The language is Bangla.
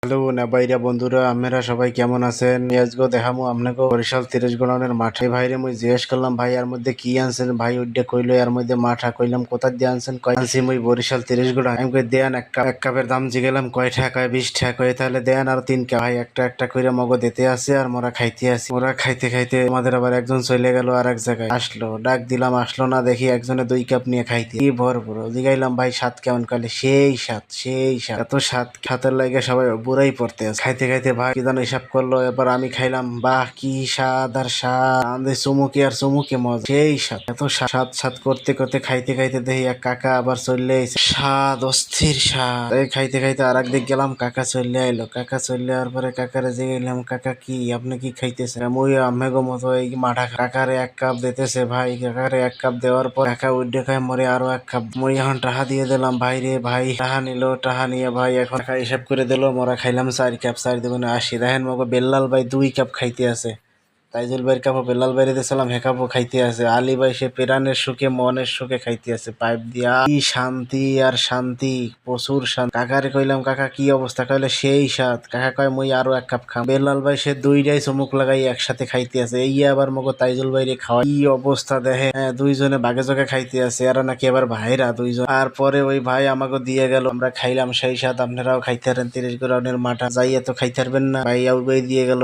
হ্যালো না বাইরা বন্ধুরা, আপনারা সবাই কেমন আছেন? আজকে দেখামু আপনাকে বরিশাল 30 গোডাউনের মাঠে। ভাইরে মুই জিজ্ঞেস করলাম, ভাই এর মধ্যে কি আনছেন? ভাই ওইটা কইলো এর মধ্যে মাঠা। কইলাম কোথা দিয়ে আনছেন? কয় আনছি মুই বরিশাল 30 গোডাউন। আমি কই দেন এক কাপের দাম জিগেলাম কয় টাকা? কয় 20 টাকা। কয় তাহলে দেন আর 3 কাপ। ভাই একটা একটা কইরা মগো দিতে আছে আর মোরা খাইতে আছি। মোরা খাইতে খাইতে আমাদের আবার একজন চলে গেল আর এক জায়গায়। আসলো, ডাক দিলাম আসলো না, দেখি একজনে 2 কাপ নিয়ে খাইতে কি ভরপুর। জিগাইলাম ভাই স্বাদ কেমন? কালে সেই স্বাদ এত স্বাদের লাগে সবাই বুড়াই পড়তে আছে। খাইতে খাইতে ভাই কি যেন হিসাব করলো, এবার আমি খাইলাম। বাহ কি স্বাদ আর স্বাদ, আমাদের চুমুকে আর চুমুকে মজা, সেই স্বাদ। এত স্বাদ করতে করতে খাইতে খাইতে দেখি এক কাকা আবার চলে এসে। স্বাদ অস্থির স্বাদ। এই খাইতে খাইতে আর একদিক গেলাম, কাকা চলে আইলো। কাকা চলে আওয়ার পরে কাকারে জিগাইলাম, কাকা কি আপনি কি খাইতেছেন? মুই আমেগো মতো এই মাঠা কাকারে 1 কাপ দিতেছে। ভাই কাকারে 1 কাপ দেওয়ার পর কাকা উড্ডে খায় মরে আরো 1 কাপ। মুই এখন টাহা দিয়ে দিলাম। ভাই রে ভাই টাহা নিল, টাহা নিয়ে ভাই এখন টাকা হিসাব করে দিল। মোরা খাইলাম 4 কাপ, 4 দুগুণে 80। দেখেন মগো বেল্লাল ভাই 2 কাপ খাইতে আছে। তাইজুল ভাইয়ের কাপও বেল্লাল বাইরে দিয়েছিলাম, হে কাপও খাইতে আছে। আলী ভাই সে পেরানের সুখে মনের সুখে খাইতে আছে পাইপ দিয়া। কি শান্তি আর শান্তি, প্রচুর শান্তি। কাকারে কইলাম কাকা কি অবস্থা? কইলে সেই স্বাদ। কাকা কয় মুই আরো 1 কাপ খাম। বেল্লাল ভাই সে 2টাই চুমুক লাগাই একসাথে খাইতে আছে। এই আবার মগো তাইজুল ভাইরে খাওয়া কি অবস্থা দেখে। হ্যাঁ, 2 জনে বাগে জগে খাইতে আছে। এরা নাকি আবার ভাইরা 2 জন। আর পরে ওই ভাই আমাকে দিয়ে গেল, আমরা খাইলাম সেই স্বাদ। আপনারাও খাইতে পারেন 30 গ্রাউন্ডের মাঠা যাইয়া তো খাইতে পারবেন না, ভাই দিয়ে গেল।